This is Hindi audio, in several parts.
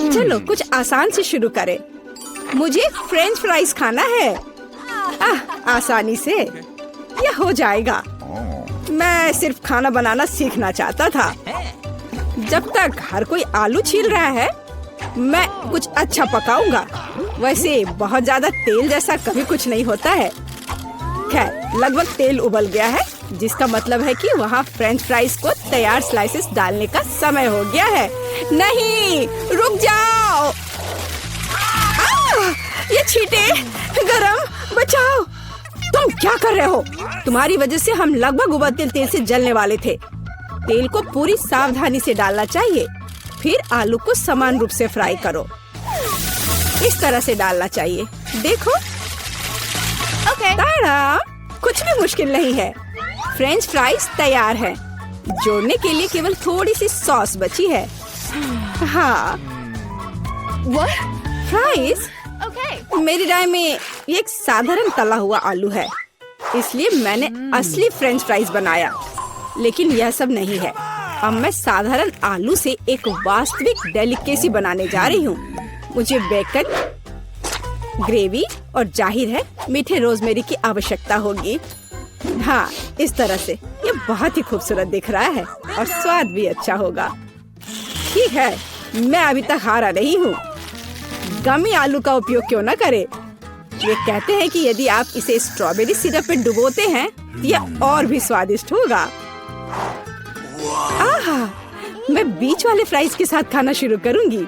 चलो कुछ आसान से शुरू करें। मुझे फ्रेंच फ्राइज खाना है। आसानी से यह हो जाएगा। मैं सिर्फ खाना बनाना सीखना चाहता था। जब तक हर कोई आलू छील रहा है, मैं कुछ अच्छा पकाऊंगा। वैसे बहुत ज्यादा तेल जैसा कभी कुछ नहीं होता है। खैर, लगभग तेल उबल गया है, जिसका मतलब है कि वहाँ फ्रेंच फ्राइज को तैयार स्लाइसेस डालने का समय हो गया है। नहीं, रुक जाओ। ये छींटे, गरम, बचाओ। तुम क्या कर रहे हो? तुम्हारी वजह से हम लगभग उबलते तेल से जलने वाले थे। तेल को पूरी सावधानी से डालना चाहिए। फिर आलू को समान रूप से फ्राई करो। इस तरह से डालना चाहिए। देखो, ताड़ा, कुछ भी मुश्किल नहीं है। फ्रेंच फ्राइज तैयार है। जोड़ने के लिए केवल थोड़ी सी सॉस बची है। हाँ, फ्राइज मेरी राय में ये एक साधारण तला हुआ आलू है, इसलिए मैंने असली फ्रेंच फ्राइज बनाया। लेकिन यह सब नहीं है। अब मैं साधारण आलू से एक वास्तविक डेलिकेसी बनाने जा रही हूँ। मुझे बेकन, ग्रेवी और जाहिर है मीठे रोजमेरी की आवश्यकता होगी। हाँ, इस तरह से ये बहुत ही खूबसूरत दिख रहा है और स्वाद भी अच्छा होगा। ठीक है, मैं अभी तक हारा नहीं हूँ। गमी आलू का उपयोग क्यों न करें? ये कहते हैं कि यदि आप इसे स्ट्रॉबेरी सिरप में डुबोते हैं, यह और भी स्वादिष्ट होगा। आहा, मैं बीच वाले फ्राइज के साथ खाना शुरू करूंगी।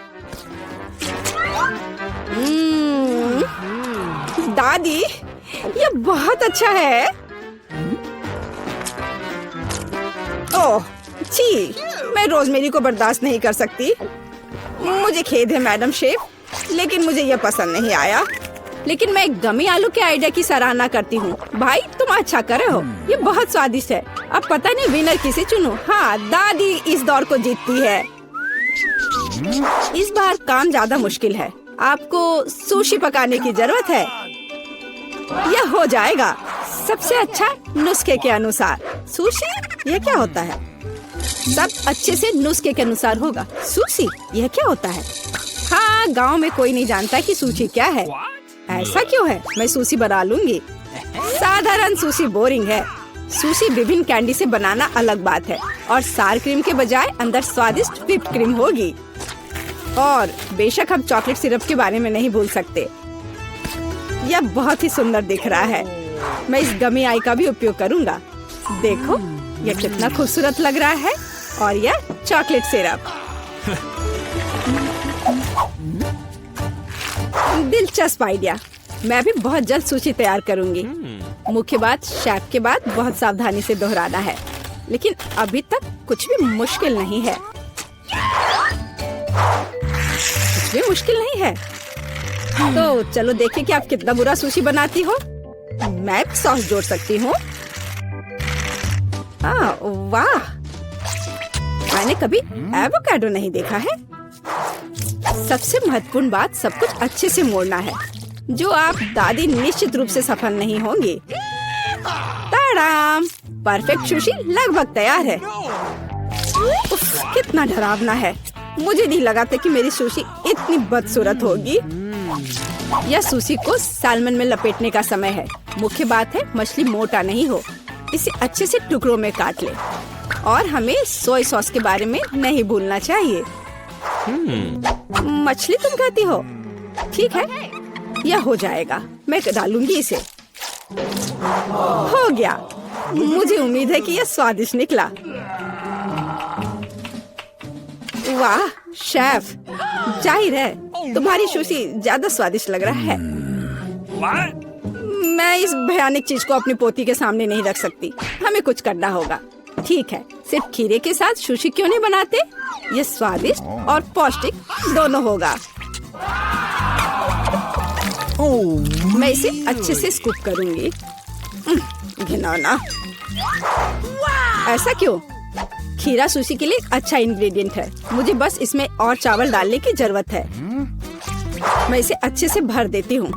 दादी, ये बहुत अच्छा है। ओह, छी, मैं रोजमेरी को बर्दाश्त नहीं कर सकती। मुझे खेद है मैडम शेफ, लेकिन मुझे यह पसंद नहीं आया। लेकिन मैं एक गमी आलू के आइडिया की सराहना करती हूँ। भाई, तुम अच्छा करे हो। ये बहुत स्वादिष्ट है। अब पता नहीं विनर किसे चुनूं। हाँ, दादी इस दौर को जीतती है। इस बार काम ज्यादा मुश्किल है। आपको सुशी पकाने की जरूरत है। यह हो जाएगा सबसे अच्छा नुस्खे के अनुसार। सुशी, यह क्या होता है? सब अच्छे से नुस्खे के अनुसार होगा। सुशी, यह क्या होता है? हाँ, गांव में कोई नहीं जानता कि सुशी क्या है। ऐसा क्यों है? मैं सुशी बना लूंगी। साधारण सुशी बोरिंग है। सुशी विभिन्न कैंडी से बनाना अलग बात है, और सार क्रीम के बजाय अंदर स्वादिष्ट व्हिप्ड क्रीम होगी। और बेशक हम चॉकलेट सिरप के बारे में नहीं भूल सकते। यह बहुत ही सुंदर दिख रहा है। मैं इस गमी आई का भी उपयोग करूंगा। देखो, यह कितना खूबसूरत लग रहा है। और यह चॉकलेट सिरप। दिलचस्प आइडिया। मैं भी बहुत जल्द सुशी तैयार करूंगी। मुख्य बात, शेफ के बाद बहुत सावधानी से दोहराना है। लेकिन अभी तक कुछ भी मुश्किल नहीं है। कुछ भी मुश्किल नहीं है। तो चलो देखें कि आप कितना बुरा सुशी बनाती हो। मैं भी सॉस जोड़ सकती हूँ। वाह, मैंने कभी एवोकाडो नहीं देखा है। सबसे महत्वपूर्ण बात, सब कुछ अच्छे से मोड़ना है, जो आप दादी निश्चित रूप से सफल नहीं होंगी। ताड़ाम, परफेक्ट सुशी लगभग तैयार है। उफ, कितना डरावना है। मुझे नहीं लगा था कि मेरी सुशी इतनी बदसूरत होगी। यह सुशी को साल्मन में लपेटने का समय है। मुख्य बात है मछली मोटा नहीं हो। इसे अच्छे से टुकड़ों में काट ले। और हमें सोया सॉस के बारे में नहीं भूलना चाहिए। मछली तुम कहती हो? ठीक है, यह हो जाएगा। मैं डालूंगी इसे। हो गया। मुझे उम्मीद है कि यह स्वादिष्ट निकला। वाह शेफ, जाहिर है तुम्हारी सुशी ज्यादा स्वादिष्ट लग रहा है। मैं इस भयानक चीज को अपनी पोती के सामने नहीं रख सकती। हमें कुछ करना होगा। ठीक है, सिर्फ खीरे के साथ सुशी क्यों नहीं बनाते? ये स्वादिष्ट और पौष्टिक दोनों होगा। मैं इसे अच्छे से स्कूप करूंगी। घिनौना। ऐसा क्यों? खीरा सुशी के लिए एक अच्छा इंग्रेडिएंट है। मुझे बस इसमें और चावल डालने की जरूरत है। मैं इसे अच्छे से भर देती हूँ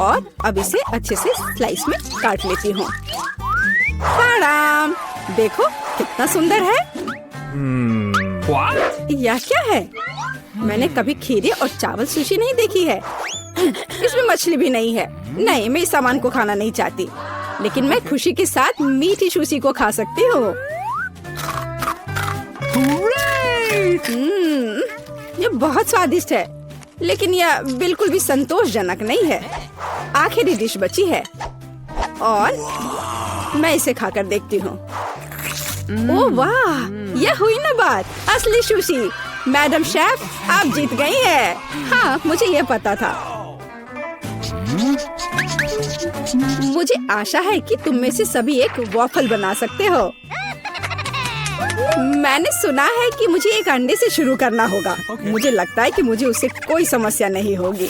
और अब इसे अच्छे से स्लाइस में काट लेती हूँ। देखो कितना सुंदर है। यह क्या है? मैंने कभी खीरे और चावल सुशी नहीं देखी है। इसमें मछली भी नहीं है। नहीं, मैं इस सामान को खाना नहीं चाहती, लेकिन मैं खुशी के साथ मीठी सुशी को खा सकती हूँ। ये बहुत स्वादिष्ट है, लेकिन यह बिल्कुल भी संतोषजनक नहीं है। आखिरी डिश बची है और मैं इसे खाकर देखती हूँ। ओह वाह, यह हुई ना बात, असली सुशी। मैडम शेफ, आप जीत गई हैं। हाँ, मुझे यह पता था। मुझे आशा है कि तुम में से सभी एक वॉफल बना सकते हो। मैंने सुना है कि मुझे एक अंडे से शुरू करना होगा। मुझे लगता है कि मुझे उससे कोई समस्या नहीं होगी।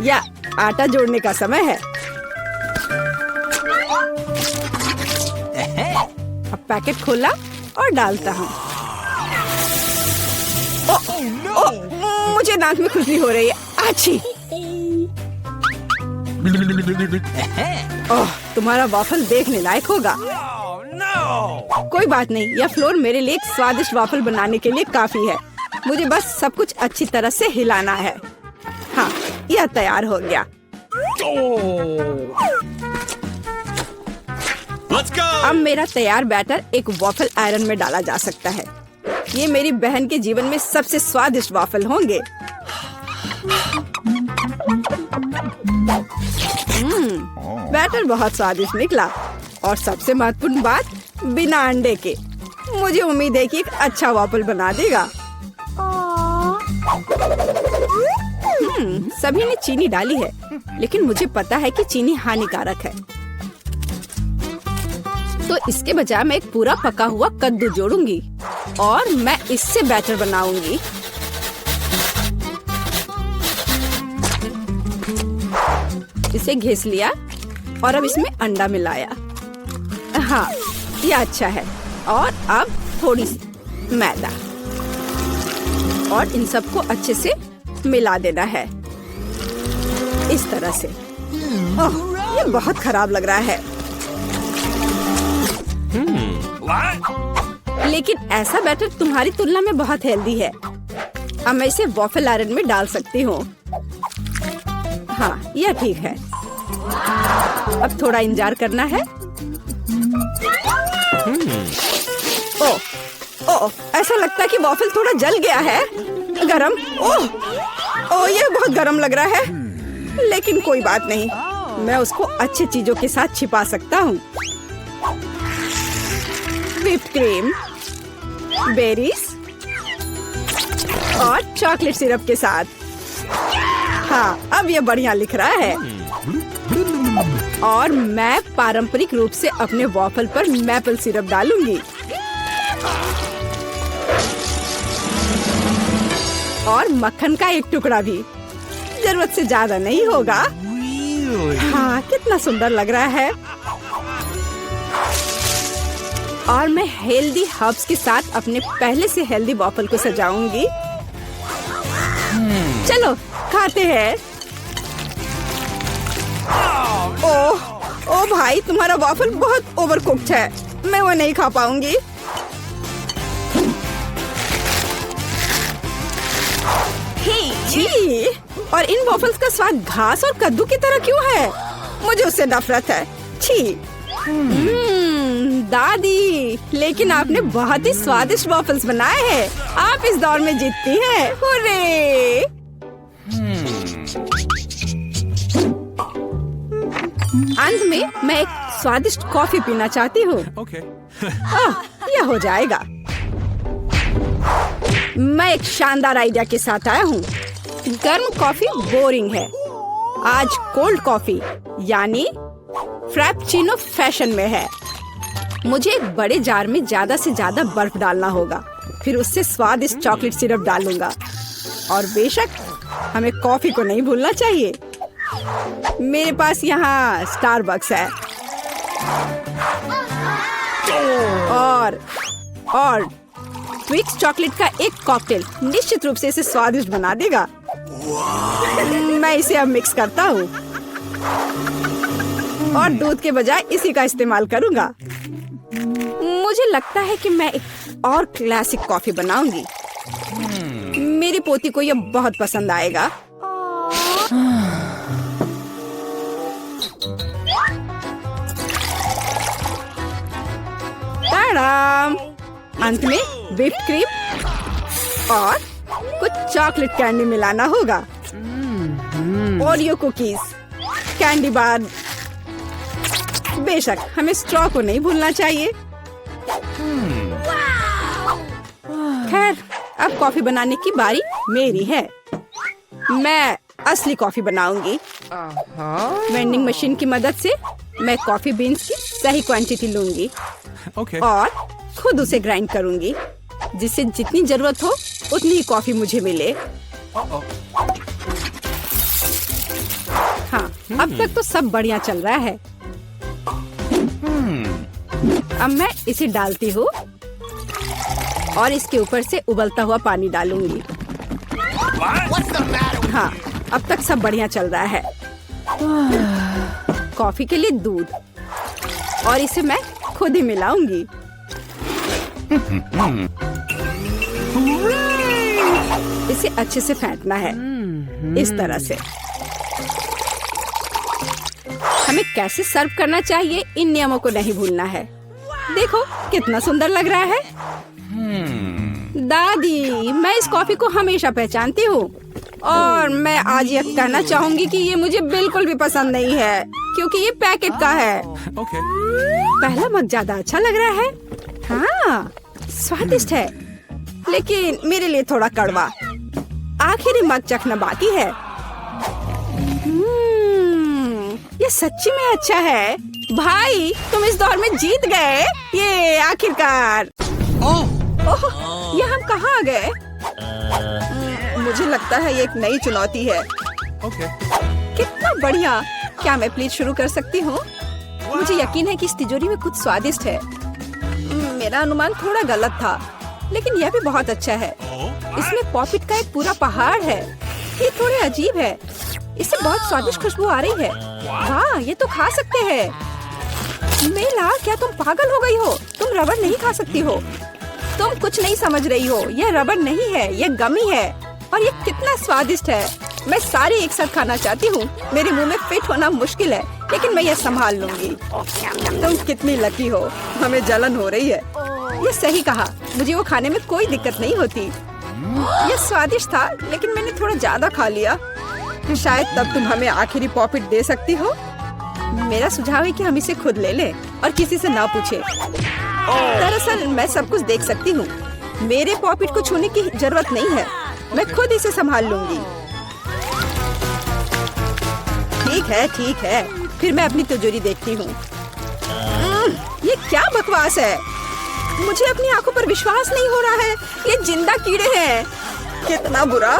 या आटा जोड़ने का समय है। अब पैकेट खोला और डालता हूँ। मुझे दांत में खुजली हो रही है। आछी। ओह, तुम्हारा वॉफल देखने लायक होगा। कोई बात नहीं, यह फ्लोर मेरे लिए एक स्वादिष्ट वॉफल बनाने के लिए काफी है। मुझे बस सब कुछ अच्छी तरह से हिलाना है। हाँ, यह तैयार हो गया। अब मेरा तैयार बैटर एक वॉफल आयरन में डाला जा सकता है। ये मेरी बहन के जीवन में सबसे स्वादिष्ट वॉफल होंगे। बैटर बहुत स्वादिष्ट निकला और सबसे महत्वपूर्ण बात, बिना अंडे के। मुझे उम्मीद है कि एक अच्छा वॉफल बना देगा। सभी ने चीनी डाली है, लेकिन मुझे पता है कि चीनी हानिकारक है। तो इसके बजाय मैं एक पूरा पका हुआ कद्दू जोड़ूंगी और मैं इससे बैटर बनाऊंगी। इसे घिस लिया और अब इसमें अंडा मिलाया। हाँ, ये अच्छा है। और अब थोड़ी सी मैदा और इन सबको अच्छे से मिला देना है, इस तरह से। ओह, ये बहुत खराब लग रहा है। लेकिन ऐसा बैटर तुम्हारी तुलना में बहुत हेल्दी है। अब मैं इसे वॉफल आयरन में डाल सकती हूँ। हाँ, यह ठीक है। अब थोड़ा इंतजार करना है। ओह, ओह, ऐसा लगता है कि वॉफल थोड़ा जल गया है। गरम। ओह, ओह, यह बहुत गरम लग रहा है। लेकिन कोई बात नहीं, मैं उसको अच्छी चीजों के साथ छिपा सकता हूँ। व्हिप्ड क्रीम, बेरीज और चॉकलेट सिरप के साथ। हाँ, अब ये बढ़िया लिख रहा है। और मैं पारंपरिक रूप से अपने वॉफल पर मैपल सिरप डालूंगी और मक्खन का एक टुकड़ा भी। जरूरत से ज्यादा नहीं होगा। हाँ, कितना सुंदर लग रहा है। और मैं हेल्दी हर्ब्स के साथ अपने पहले से हेल्दी वॉफल को सजाऊंगी। चलो खाते हैं। ओह, ओ भाई, तुम्हारा वॉफल बहुत ओवरकुक्ड है। मैं वो नहीं खा पाऊंगी। छी, और इन वॉफल्स का स्वाद घास और कद्दू की तरह क्यों है? मुझे उससे नफरत है। छी। दादी, लेकिन आपने बहुत ही स्वादिष्ट वॉफल्स बनाए हैं। आप इस दौर में जीतती हैं। हुर्रे! अंत में मैं एक स्वादिष्ट कॉफी पीना चाहती हूँ। यह हो जाएगा। मैं एक शानदार आइडिया के साथ आया हूँ। गर्म कॉफी बोरिंग है। आज कोल्ड कॉफी यानी फ्रैप्पुचिनो फैशन में है। मुझे एक बड़े जार में ज्यादा से ज्यादा बर्फ डालना होगा। फिर उससे स्वादिष्ट चॉकलेट सिरप डालूंगा। और बेशक हमें कॉफी को नहीं भूलना चाहिए। मेरे पास यहाँ स्टारबक्स है और ट्विक्स चॉकलेट का एक कॉकटेल निश्चित रूप से इसे स्वादिष्ट बना देगा। मैं इसे अब मिक्स करता हूँ और दूध के बजाय इसी का इस्तेमाल करूँगा। मुझे लगता है कि मैं एक और क्लासिक कॉफी बनाऊंगी। मेरी पोती को ये बहुत पसंद आएगा। ताड़ाम! अंत में व्हिप्ड क्रीम और कुछ चॉकलेट कैंडी मिलाना होगा। Oreo cookies, candy bar. बेशक हमें स्ट्रॉ को नहीं भूलना चाहिए। खैर, अब कॉफी बनाने की बारी मेरी है। मैं असली कॉफी बनाऊंगी। वेंडिंग मशीन की मदद से मैं कॉफी बीन्स की सही क्वांटिटी लूंगी और खुद उसे ग्राइंड करूंगी, जिससे जितनी जरूरत हो उतनी ही कॉफी मुझे मिले। हाँ, अब तक तो सब बढ़िया चल रहा है। अब मैं इसे डालती हूँ और इसके ऊपर से उबलता हुआ पानी डालूंगी। हाँ, अब तक सब बढ़िया चल रहा है। कॉफी के लिए दूध और इसे मैं खुद ही मिलाऊंगी। इसे अच्छे से फेंटना है, इस तरह से। हमें कैसे सर्व करना चाहिए, इन नियमों को नहीं भूलना है। देखो कितना सुंदर लग रहा है। दादी, मैं इस कॉफी को हमेशा पहचानती हूँ और मैं आज ये कहना चाहूंगी कि ये मुझे बिल्कुल भी पसंद नहीं है, क्योंकि ये पैकेट का है। पहला मग ज्यादा अच्छा लग रहा है। हाँ, स्वादिष्ट है, लेकिन मेरे लिए थोड़ा कड़वा। आखिरी मग चखना बाकी है। ये सच्ची में अच्छा है। भाई, तुम इस दौर में जीत गए। ये आखिरकार। ओह, ये हम कहाँ आ गए? मुझे लगता है ये एक नई चुनौती है। कितना बढ़िया। क्या मैं प्लीज शुरू कर सकती हूँ? मुझे यकीन है कि इस तिजोरी में कुछ स्वादिष्ट है। मेरा अनुमान थोड़ा गलत था, लेकिन यह भी बहुत अच्छा है। इसमें पॉपिट का एक पूरा पहाड़ है। ये थोड़े अजीब है। इससे बहुत स्वादिष्ट खुशबू आ रही है। वाह, ये तो खा सकते हैं। मेला, क्या तुम पागल हो गई हो? तुम रबर नहीं खा सकती हो। तुम कुछ नहीं समझ रही हो। यह रबर नहीं है, यह गमी है। और ये कितना स्वादिष्ट है। मैं सारी एक साथ खाना चाहती हूँ। मेरे मुंह में फिट होना मुश्किल है, लेकिन मैं ये संभाल लूंगी। तुम कितनी लकी हो। हमें जलन हो रही है। ये सही कहा, मुझे वो खाने में कोई दिक्कत नहीं होती। ये स्वादिष्ट था, लेकिन मैंने थोड़ा ज्यादा खा लिया। शायद तब तुम हमें आखिरी पॉपिट दे सकती हो। मेरा सुझाव है कि हम इसे खुद ले लें और किसी से ना पूछे। दरअसल मैं सब कुछ देख सकती हूँ। मेरे पॉपिट को छूने की जरूरत नहीं है। मैं खुद इसे संभाल लूंगी। ठीक है। फिर मैं अपनी तिजोरी देखती हूँ। ये क्या बकवास है? मुझे अपनी आंखों पर विश्वास नहीं हो रहा है। ये जिंदा कीड़े हैं। कितना बुरा।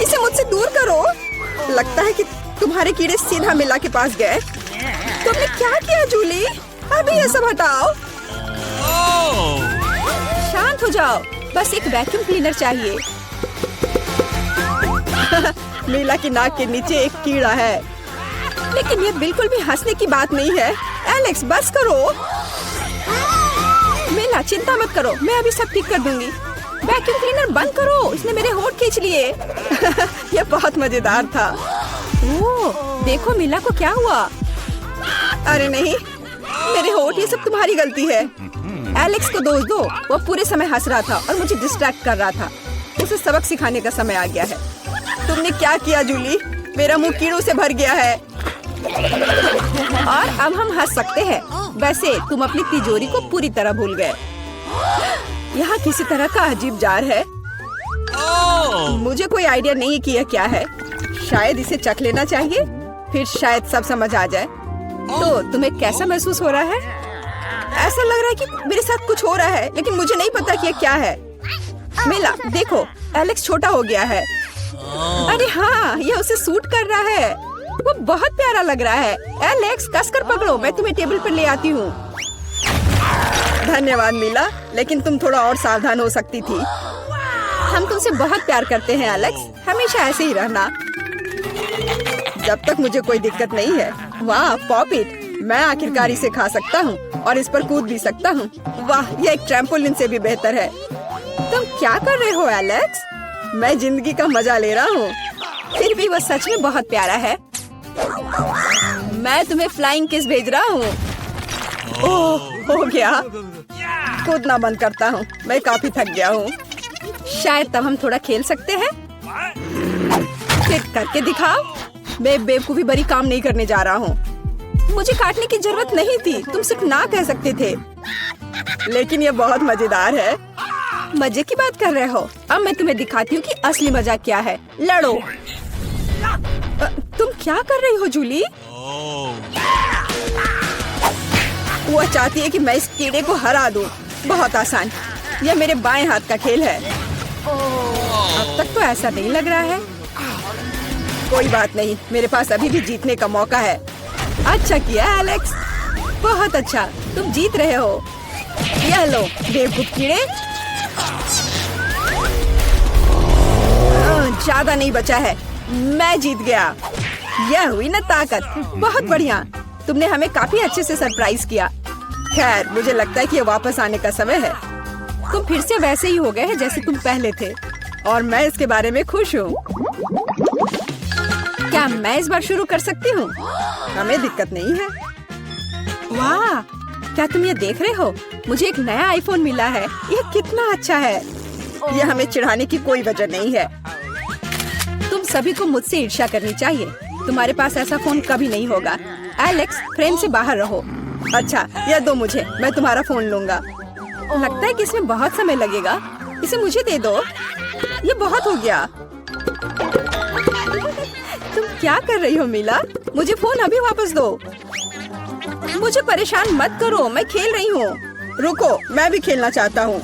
इसे मुझसे दूर करो। लगता है कि तुम्हारे कीड़े सीधा मिला के पास गए। तुमने क्या किया जूली? अभी ये सब हटाओ। शांत हो जाओ। बस एक वैक्यूम क्लीनर चाहिए। मीला की नाक के नीचे एक कीड़ा है, लेकिन ये बिल्कुल भी हंसने की बात नहीं है। एलेक्स, बस करो। मीला, चिंता मत करो, मैं अभी सब ठीक कर दूंगी। वैक्यूम क्लीनर बंद करो, इसने मेरे होंठ खींच लिए। ये बहुत मजेदार था। ओह, देखो मीला को क्या हुआ। अरे नहीं, मेरे होंठ, ये सब तुम्हारी गलती है। एलेक्स को दोष दो। वो पूरे समय हंस रहा था और मुझे डिस्ट्रैक्ट कर रहा था। उसे सबक सिखाने का समय आ गया है। तुमने क्या किया जूली? मेरा मुंह कीड़ों से भर गया है। और अब हम हंस सकते हैं। वैसे तुम अपनी तिजोरी को पूरी तरह भूल गए। यहाँ किसी तरह का अजीब जार है। मुझे कोई आइडिया नहीं कि यह क्या है। शायद इसे चख लेना चाहिए, फिर शायद सब समझ आ जाए। तो तुम्हें कैसा महसूस हो रहा है? ऐसा लग रहा है कि मेरे साथ कुछ हो रहा है, लेकिन मुझे नहीं पता कि यह क्या है। मिला, देखो, एलेक्स छोटा हो गया है। अरे हाँ, यह उसे सूट कर रहा है। वो बहुत प्यारा लग रहा है। एलेक्स, कसकर पकड़ो, मैं तुम्हें टेबल पर ले आती हूँ। धन्यवाद मीला, लेकिन तुम थोड़ा और सावधान हो सकती थी। हम तुमसे बहुत प्यार करते हैं एलेक्स, हमेशा ऐसे ही रहना। जब तक मुझे कोई दिक्कत नहीं है। वाह, पॉपिट, मैं आखिरकार इसे खा सकता हूँ और इस पर कूद भी सकता हूँ। वाह, यह एक ट्रैम्पोलिन से भी बेहतर है। तुम क्या कर रहे हो एलेक्स? मैं जिंदगी का मजा ले रहा हूँ। फिर भी वो सच में बहुत प्यारा है। मैं तुम्हें फ्लाइंग किस भेज रहा हूँ। ओह, हो गया। कूदना बंद करता हूँ, मैं काफी थक गया हूँ। शायद तब हम थोड़ा खेल सकते हैं। फिर करके दिखाओ। मैं बेवकूफी भरी काम नहीं करने जा रहा हूँ। मुझे काटने की जरूरत नहीं थी, तुम सिर्फ ना कह सकते थे। लेकिन ये बहुत मजेदार है। मजे की बात कर रहे हो? अब मैं तुम्हें दिखाती हूँ कि असली मजा क्या है। लड़ो। तुम क्या कर रही हो जूली? वो चाहती है कि मैं इस कीड़े को हरा दूं। बहुत आसान। यह मेरे बाएं हाथ का खेल है। अब तक तो ऐसा नहीं लग रहा है। कोई बात नहीं, मेरे पास अभी भी जीतने का मौका है। अच्छा किया एलेक्स, बहुत अच्छा। तुम जीत रहे हो। यह लो बेवकूफ कीड़े। ज्यादा नहीं बचा है, मैं जीत गया। यह हुई ना ताकत। बहुत बढ़िया, तुमने हमें काफी अच्छे से सरप्राइज किया। खैर, मुझे लगता है कि ये वापस आने का समय है। तुम फिर से वैसे ही हो गए हैं जैसे तुम पहले थे, और मैं इसके बारे में खुश हूँ। क्या मैं इस बार शुरू कर सकती हूँ? हमें दिक्कत नहीं है। वाह, क्या तुम ये देख रहे हो? मुझे एक नया आईफोन मिला है। यह कितना अच्छा है। यह हमें चिढ़ाने की कोई वजह नहीं है। तुम सभी को मुझसे ईर्ष्या करनी चाहिए। तुम्हारे पास ऐसा फोन कभी नहीं होगा। एलेक्स, फ्रेम से बाहर रहो। अच्छा, यह दो मुझे, मैं तुम्हारा फोन लूंगा। लगता है कि इसमें बहुत समय लगेगा। इसे मुझे दे दो। ये बहुत हो गया। तुम क्या कर रही हो मीला? मुझे फोन अभी वापस दो। मुझे परेशान मत करो, मैं खेल रही हूँ। रुको, मैं भी खेलना चाहता हूँ।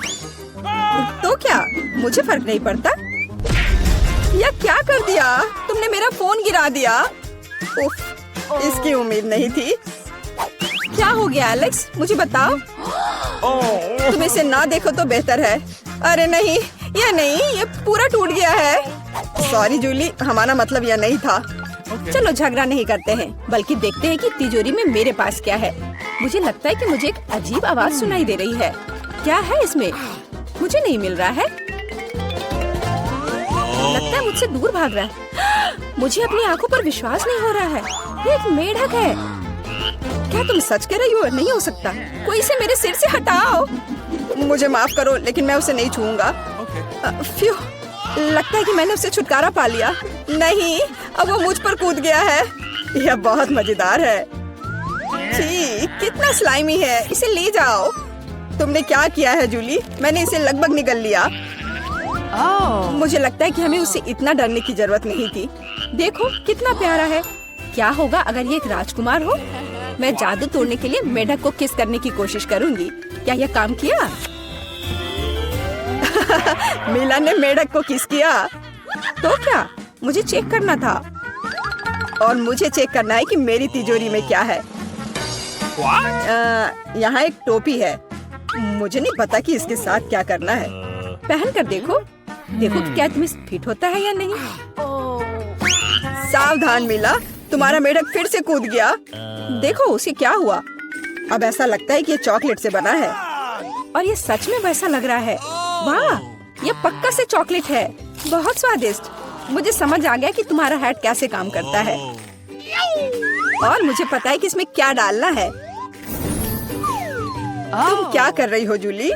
तो क्या, मुझे फर्क नहीं पड़ता। यह क्या कर दिया? तुमने मेरा फोन गिरा दिया। उफ, इसकी उम्मीद नहीं थी। क्या हो गया एलेक्स, मुझे बताओ। तुम इसे ना देखो तो बेहतर है। अरे नहीं, ये पूरा टूट गया है। सॉरी जूली, हमारा मतलब यह नहीं था। चलो झगड़ा नहीं करते हैं, बल्कि देखते हैं कि तिजोरी में मेरे पास क्या है। मुझे लगता है कि मुझे एक अजीब आवाज सुनाई दे रही है। क्या है इसमें? मुझे नहीं मिल रहा है। लगता है मुझसे दूर भाग रहा है। मुझे अपनी आंखों पर विश्वास नहीं हो रहा है। ये एक मेढक है। क्या तुम सच कह रही हो? नहीं हो सकता। कोई इसे मेरे सिर से हटाओ। मुझे माफ करो, लेकिन मैं उसे नहीं छूऊंगा। फ्यू, लगता है कि मैंने उसे छुटकारा पा लिया। नहीं, अब वो मुझ पर कूद गया है। यह बहुत मजेदार है। छी, कितना स्लाइमी है। इसे ले जाओ। तुमने क्या किया है जूली? मैंने इसे लगभग निगल लिया। मुझे लगता है कि हमें उससे इतना डरने की जरूरत नहीं थी। देखो कितना प्यारा है। क्या होगा अगर ये एक राजकुमार हो? मैं जादू तोड़ने के लिए मेढक को किस करने की कोशिश करूंगी। क्या यह काम किया? मीला ने मेढक को किस किया। तो क्या, मुझे चेक करना था। और मुझे चेक करना है कि मेरी तिजोरी में क्या है। यहाँ एक टोपी है। मुझे नहीं पता कि इसके साथ क्या करना है। पहन कर देखो कि क्या तुम्हें फिट होता है या नहीं। सावधान मीला, तुम्हारा मेढक फिर से कूद गया। देखो उसे क्या हुआ। अब ऐसा लगता है कि ये चॉकलेट से बना है, और ये सच में वैसा लग रहा है। वाह, ये पक्का से चॉकलेट है। बहुत स्वादिष्ट। मुझे समझ आ गया कि तुम्हारा हैट कैसे काम करता है, और मुझे पता है कि इसमें क्या डालना है। तुम क्या कर रही हो जूली?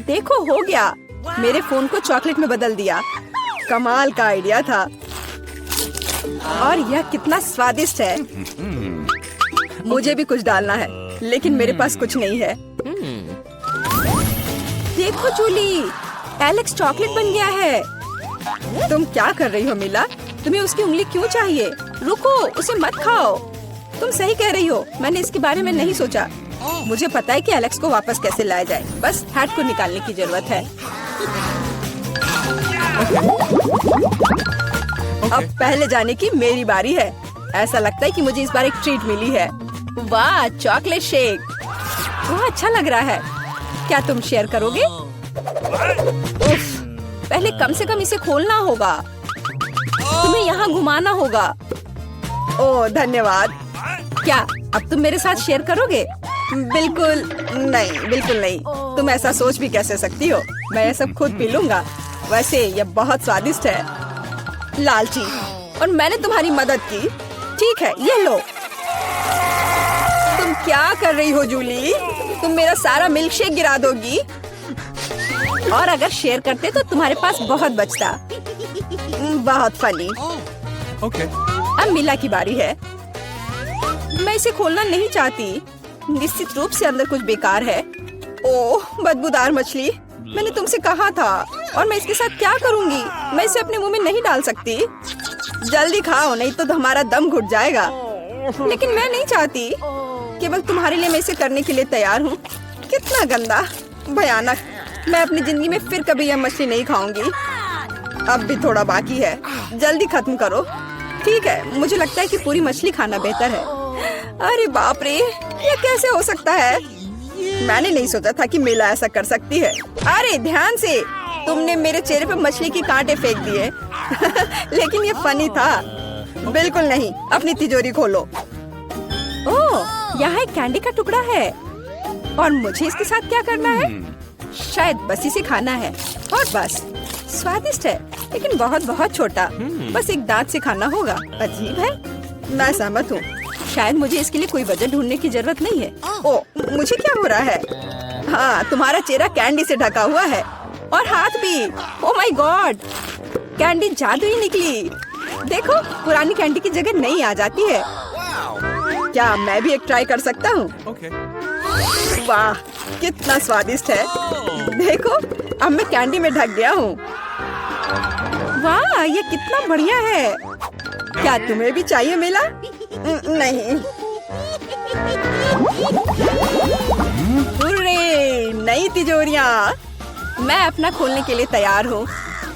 देखो, हो गया। मेरे फोन को चॉकलेट में बदल दिया। कमाल का आइडिया था। और यह कितना स्वादिष्ट है। मुझे भी कुछ डालना है, लेकिन मेरे पास कुछ नहीं है। देखो जूली, एलेक्स चॉकलेट बन गया है। तुम क्या कर रही हो मीला? तुम्हें उसकी उंगली क्यों चाहिए? रुको, उसे मत खाओ। तुम सही कह रही हो, मैंने इसके बारे में नहीं सोचा। मुझे पता है कि एलेक्स को वापस कैसे लाया जाए। बस हैट को निकालने की जरूरत है। अब पहले जाने की मेरी बारी है। ऐसा लगता है कि मुझे इस बार एक ट्रीट मिली है। वाह, चॉकलेट शेक। वह अच्छा लग रहा है। क्या तुम शेयर करोगे? उफ, पहले कम से कम इसे खोलना होगा। तुम्हें यहाँ घुमाना होगा। ओह धन्यवाद। क्या अब तुम मेरे साथ शेयर करोगे? बिल्कुल नहीं, बिल्कुल नहीं। तुम ऐसा सोच भी कैसे सकती हो? मैं ये सब खुद पी लूंगा। वैसे ये बहुत स्वादिष्ट है। लालची, और मैंने तुम्हारी मदद की। ठीक है, ये लो। तुम क्या कर रही हो जूली? तुम मेरा सारा मिल्क शेक गिरा दोगी। और अगर शेयर करते तो तुम्हारे पास बहुत बचता। बहुत फनी। Okay. अब मिला की बारी है। मैं इसे खोलना नहीं चाहती। निश्चित रूप से अंदर कुछ बेकार है। ओह, बदबूदार मछली। मैंने तुमसे कहा था। और मैं इसके साथ क्या करूंगी? मैं इसे अपने मुंह में नहीं डाल सकती। जल्दी खाओ, नहीं तो हमारा दम घुट जाएगा। लेकिन मैं नहीं चाहती। केवल तुम्हारे लिए मैं इसे करने के लिए तैयार हूँ। कितना गंदा, भयानक। मैं अपनी जिंदगी में फिर कभी यह मछली नहीं खाऊंगी। अब भी थोड़ा बाकी है। जल्दी खत्म करो। ठीक है, मुझे लगता है कि पूरी मछली खाना बेहतर है। अरे बाप रे, ये कैसे हो सकता है? मैंने नहीं सोचा था कि मेला ऐसा कर सकती है। अरे ध्यान से, तुमने मेरे चेहरे पे मछली के कांटे फेंक दिए। लेकिन ये फनी था। बिल्कुल नहीं, अपनी तिजोरी खोलो। ओह, यहाँ एक कैंडी का टुकड़ा है। और मुझे इसके साथ क्या करना है? शायद बस इसे खाना है। और बस, स्वादिष्ट है लेकिन बहुत बहुत छोटा। बस एक दांत से खाना होगा। अजीब है। मैं सहमत हूँ। शायद मुझे इसके लिए कोई वजह ढूंढने की जरूरत नहीं है। ओ, मुझे क्या हो रहा है? हाँ, तुम्हारा चेहरा कैंडी से ढका हुआ है। और हाथ भी। ओ माय गॉड, कैंडी जादुई निकली। देखो, पुरानी कैंडी की जगह नई आ जाती है। क्या मैं भी एक ट्राई कर सकता हूँ? Okay. वाह, कितना स्वादिष्ट है। देखो, अब मैं कैंडी में ढक गया हूँ। वाह, ये कितना बढ़िया है। क्या तुम्हें भी चाहिए मिला? नहीं। हुर्रे, नई तिजोरियाँ। मैं अपना खोलने के लिए तैयार हूँ।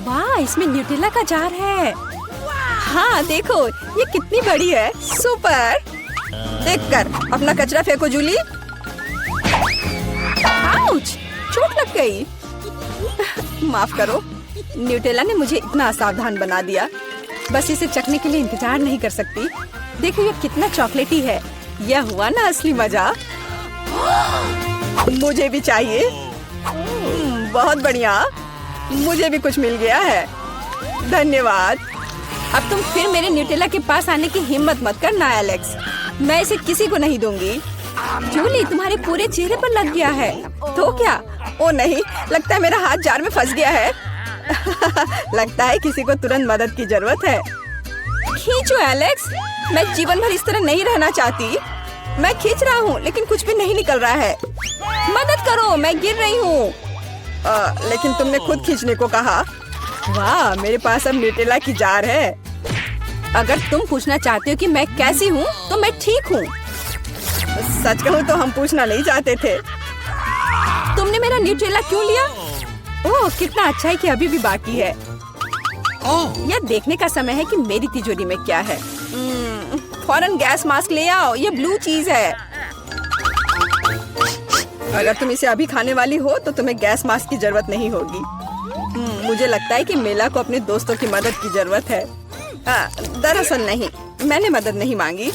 वाह, इसमें न्यूटेला का जार है। हाँ देखो, ये कितनी बड़ी है। सुपर। देखकर अपना कचरा फेंको जूली। आउच, चोट लग गई। माफ करो, न्यूटेला ने मुझे इतना असावधान बना दिया। बस इसे चखने के लिए इंतजार नहीं कर सकती। देखो, ये कितना चॉकलेटी है। यह हुआ ना असली मजा। मुझे भी चाहिए। बहुत बढ़िया, मुझे भी कुछ मिल गया है। धन्यवाद। अब तुम फिर मेरे न्यूटेला के पास आने की हिम्मत मत करना एलेक्स। मैं इसे किसी को नहीं दूंगी। जूली, तुम्हारे पूरे चेहरे पर लग गया है। तो क्या? ओ नहीं, लगता है मेरा हाथ जार में फंस गया है। लगता है किसी को तुरंत मदद की जरूरत है। खींचो एलेक्स, मैं जीवन भर इस तरह नहीं रहना चाहती। मैं खींच रहा हूँ लेकिन कुछ भी नहीं निकल रहा है। मदद करो, मैं गिर रही हूँ। लेकिन तुमने खुद खींचने को कहा। वाह, मेरे पास अब न्यूटेला की जार है। अगर तुम पूछना चाहते हो कि मैं कैसी हूँ, तो मैं ठीक हूँ। सच कहूँ तो हम पूछना नहीं चाहते थे। तुमने मेरा न्यूटेला क्यों लिया? ओह, कितना अच्छा है कि अभी भी बाकी है। यह देखने का समय है कि मेरी तिजोरी में क्या है। फौरन गैस मास्क ले आओ, ये ब्लू चीज है। अगर तुम इसे अभी खाने वाली हो तो तुम्हें गैस मास्क की जरूरत नहीं होगी। मुझे लगता है कि मेला को अपने दोस्तों की मदद की जरूरत है। दरअसल नहीं, मैंने मदद नहीं मांगी।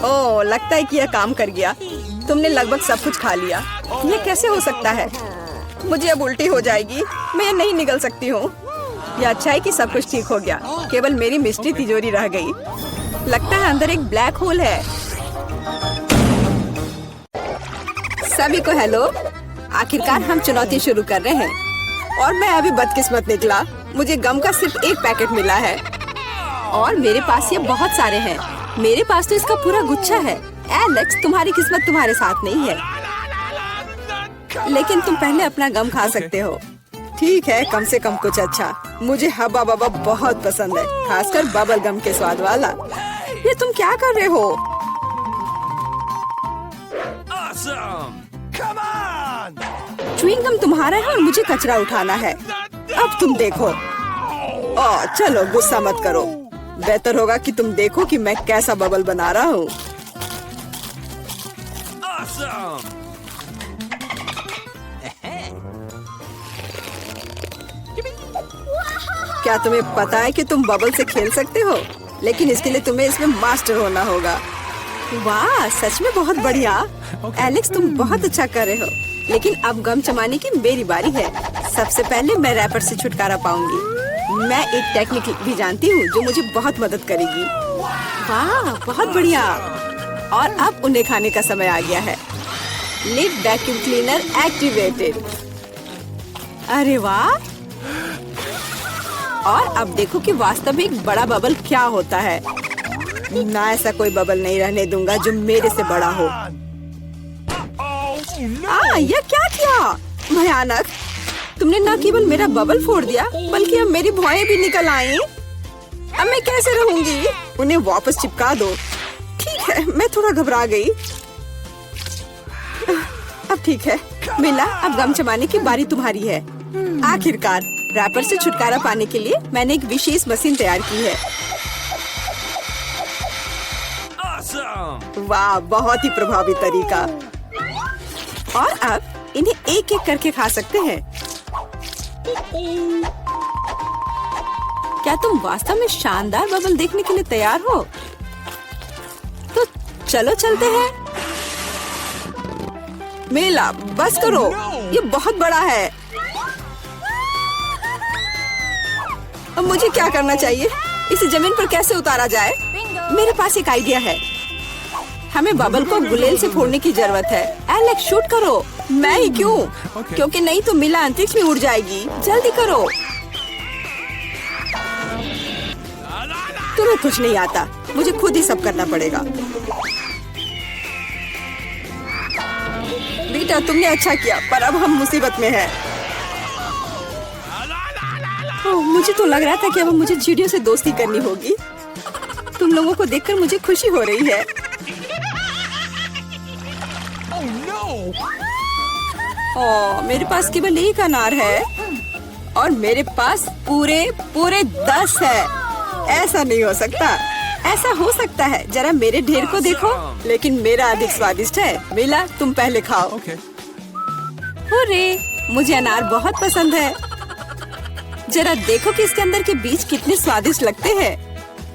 ओह, लगता है कि यह काम कर गया। तुमने लगभग सब कुछ खा लिया। ये कैसे हो सकता है? मुझे अब उल्टी हो जाएगी। मैं ये नहीं निगल सकती हूँ। यह अच्छा है कि सब कुछ ठीक हो गया। केवल मेरी मिस्ट्री तिजोरी रह गई। लगता है अंदर एक ब्लैक होल है। सभी को हेलो। आखिरकार हम चुनौती शुरू कर रहे हैं। और मैं अभी बदकिस्मत निकला। मुझे गम का सिर्फ एक पैकेट मिला है। और मेरे पास ये बहुत सारे हैं। मेरे पास तो इसका पूरा गुच्छा है। एलेक्स, तुम्हारी किस्मत तुम्हारे साथ नहीं है। लेकिन तुम पहले अपना गम खा सकते हो। ठीक है, कम से कम कुछ अच्छा। मुझे हब्बा बब्बा बहुत पसंद है, खासकर बबल गम के स्वाद वाला। ये तुम क्या कर रहे हो? च्युइंग गम तुम्हारा है और मुझे कचरा उठाना है। अब तुम देखो। चलो गुस्सा मत करो। बेहतर होगा कि तुम देखो कि मैं कैसा बबल बना रहा हूँ। क्या तुम्हें पता है कि तुम बबल से खेल सकते हो? लेकिन इसके लिए तुम्हें इसमें मास्टर होना होगा। वाह, सच में बहुत बढ़िया। एलेक्स, तुम बहुत अच्छा कर रहे हो। लेकिन अब गम जमाने की मेरी बारी है। सबसे पहले मैं रैपर से छुटकारा पाऊंगी। मैं एक टेक्निक भी जानती हूँ जो मुझे बहुत मदद करेगी। वाह, बहुत बढ़िया। और अब उन्हें खाने का समय आ गया है। Lid vacuum cleaner activated. अरे वाह। और अब देखो कि वास्तव में एक बड़ा बबल क्या होता है। ना, ऐसा कोई बबल नहीं रहने दूंगा जो मेरे से बड़ा हो। यह क्या किया? भयानक। तुमने न केवल मेरा बबल फोड़ दिया बल्कि अब मेरी भौएं भी निकल आई। अब मैं कैसे रहूंगी? उन्हें वापस चिपका दो। ठीक है, मैं थोड़ा घबरा गई। अब ठीक है मिला, अब गम जमाने की बारी तुम्हारी है। आखिरकार रैपर से छुटकारा पाने के लिए मैंने एक विशेष मशीन तैयार की है। वाह, बहुत ही प्रभावी तरीका। और अब इन्हें एक एक करके खा सकते हैं। क्या तुम वास्तव में शानदार बबल देखने के लिए तैयार हो? तो चलो चलते हैं। मेला, बस करो, ये बहुत बड़ा है। अब मुझे क्या करना चाहिए? इसे जमीन पर कैसे उतारा जाए? मेरे पास एक आइडिया है। हमें बबल को गुलेल से फोड़ने की जरूरत है। एलेक्स, शूट करो। मैं ही क्यों? क्योंकि नहीं तो मिला अंतरिक्ष में उड़ जाएगी। जल्दी करो। तुम्हें कुछ नहीं आता, मुझे खुद ही सब करना पड़ेगा। बेटा, तुमने अच्छा किया, पर अब हम मुसीबत में हैं। मुझे तो लग रहा था कि अब मुझे चिड़ियों से दोस्ती करनी होगी। तुम लोगों को देखकर मुझे खुशी हो रही है। मेरे पास केवल एक अनार है और मेरे पास पूरे 10 है। ऐसा नहीं हो सकता। ऐसा हो सकता है, जरा मेरे ढेर को देखो। लेकिन मेरा अधिक स्वादिष्ट है। मिला, तुम पहले खाओ। अरे, मुझे अनार बहुत पसंद है। जरा देखो कि इसके अंदर के बीज कितने स्वादिष्ट लगते हैं।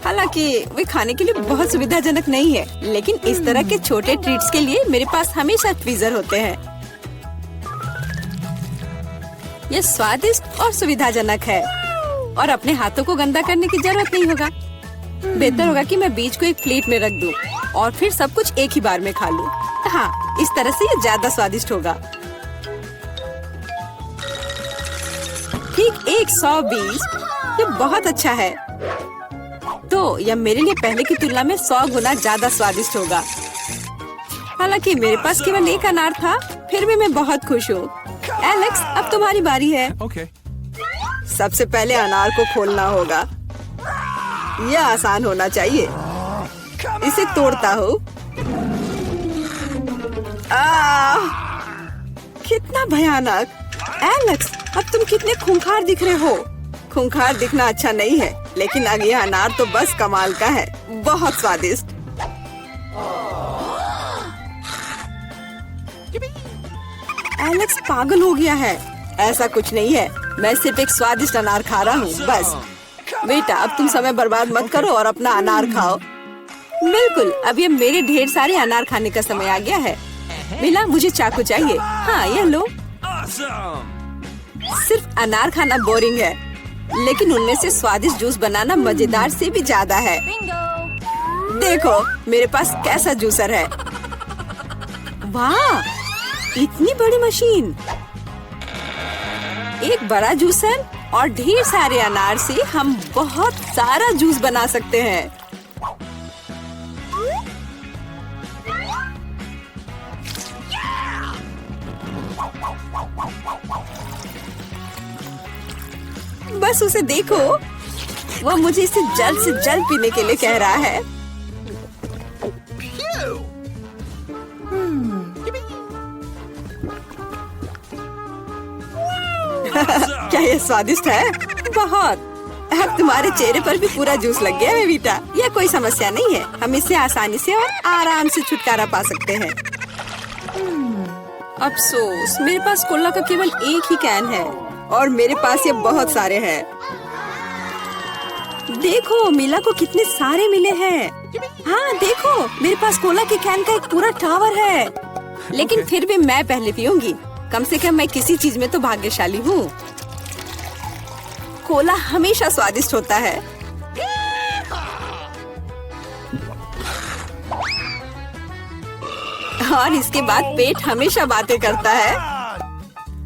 हालांकि वे खाने के लिए बहुत सुविधाजनक नहीं है, लेकिन इस तरह के छोटे ट्रीट्स के लिए मेरे पास हमेशा ट्वीजर होते हैं। यह स्वादिष्ट और सुविधाजनक है और अपने हाथों को गंदा करने की जरूरत नहीं होगा। बेहतर होगा कि मैं बीज को एक प्लेट में रख दूं और फिर सब कुछ एक ही बार में खा लूं। हाँ, इस तरह से ये ज्यादा स्वादिष्ट होगा। ठीक 120। ये बहुत अच्छा है। तो यह मेरे लिए पहले की तुलना में 100 गुना ज्यादा स्वादिष्ट होगा। हालांकि मेरे पास केवल एक अनार था, फिर भी मैं बहुत खुश हूँ। एलेक्स, अब तुम्हारी बारी है। सबसे पहले अनार को खोलना होगा। यह आसान होना चाहिए। इसे तोड़ता हूँ। कितना भयानक। एलेक्स, अब तुम कितने खूंखार दिख रहे हो। खूंखार दिखना अच्छा नहीं है, लेकिन अब यह अनार तो बस कमाल का है। बहुत स्वादिष्ट। एलेक्स पागल हो गया है। ऐसा कुछ नहीं है, मैं सिर्फ एक स्वादिष्ट अनार खा रहा हूँ, बस। बेटा, अब तुम समय बर्बाद मत करो और अपना अनार खाओ। बिल्कुल, अब ये मेरे ढेर सारे अनार खाने का समय आ गया है। मिला, मुझे चाकू चाहिए। हाँ, यह लो। सिर्फ अनार खाना बोरिंग है, लेकिन उनमें से स्वादिष्ट जूस बनाना मजेदार से भी ज्यादा है। देखो मेरे पास कैसा जूसर है। वाह, इतनी बड़ी मशीन। एक बड़ा जूसर और ढेर सारे अनार से हम बहुत सारा जूस बना सकते हैं। बस उसे देखो, वो मुझे इसे जल्द से जल्द पीने के लिए कह रहा है। क्या ये स्वादिष्ट है? बहुत। अब तुम्हारे चेहरे पर भी पूरा जूस लग गया है बेटा। यह कोई समस्या नहीं है, हम इससे आसानी से और आराम से छुटकारा पा सकते हैं। अफसोस, मेरे पास कोला का केवल एक ही कैन है और मेरे पास ये बहुत सारे हैं। देखो मिला को कितने सारे मिले हैं। हाँ देखो, मेरे पास कोला के कैन का एक पूरा टावर है। लेकिन फिर भी मैं पहले पीऊंगी। कम से कम मैं किसी चीज में तो भाग्यशाली हूँ। कोला हमेशा स्वादिष्ट होता है। और इसके बाद पेट हमेशा बातें करता है।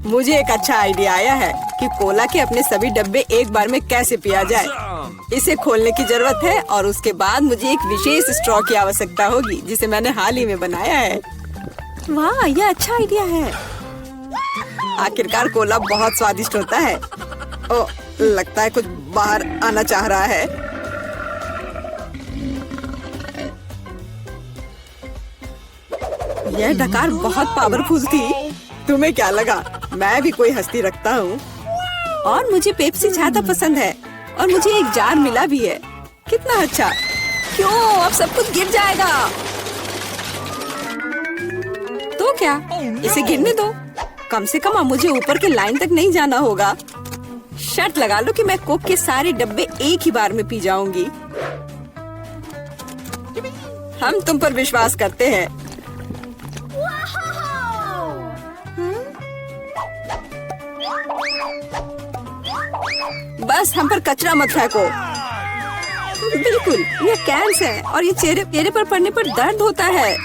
मुझे एक अच्छा आइडिया आया है कि कोला के अपने सभी डब्बे एक बार में कैसे पिया जाए। इसे खोलने की जरूरत है और उसके बाद मुझे एक विशेष स्ट्रॉ की आवश्यकता होगी जिसे मैंने हाल ही में बनाया है। वाह, यह अच्छा आइडिया है। आखिरकार कोला बहुत स्वादिष्ट होता है। ओ, लगता है कुछ बाहर आना चाह रहा है। यह डकार बहुत पावरफुल थी। तुम्हें क्या लगा मैं भी कोई हस्ती रखता हूँ? और मुझे पेप्सी ज्यादा पसंद है और मुझे एक जार मिला भी है। कितना अच्छा। क्यों, अब सब कुछ गिर जाएगा। तो क्या, इसे गिरने दो। कम से कम अब मुझे ऊपर के लाइन तक नहीं जाना होगा। शर्त लगा लो कि मैं कोक के सारे डब्बे एक ही बार में पी जाऊंगी। हम तुम पर विश्वास करते हैं। बस हम पर कचरा मत फेंको। बिल्कुल, ये कैंस है और ये चेहरे पर पड़ने पर दर्द होता है।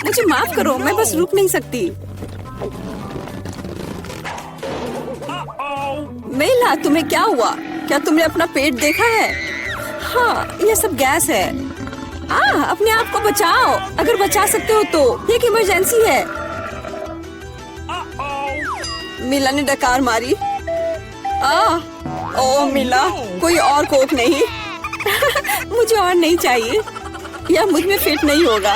मुझे माफ करो, मैं बस रुक नहीं सकती। मेला, तुम्हें क्या हुआ? क्या तुमने अपना पेट देखा है? हाँ, ये सब गैस है। अपने आप को बचाओ, अगर बचा सकते हो तो। ये एक इमरजेंसी है। मिला ने डकार मारी। ओह मिला, कोई और कोक नहीं। मुझे और नहीं चाहिए, यह मुझ में फिट नहीं होगा।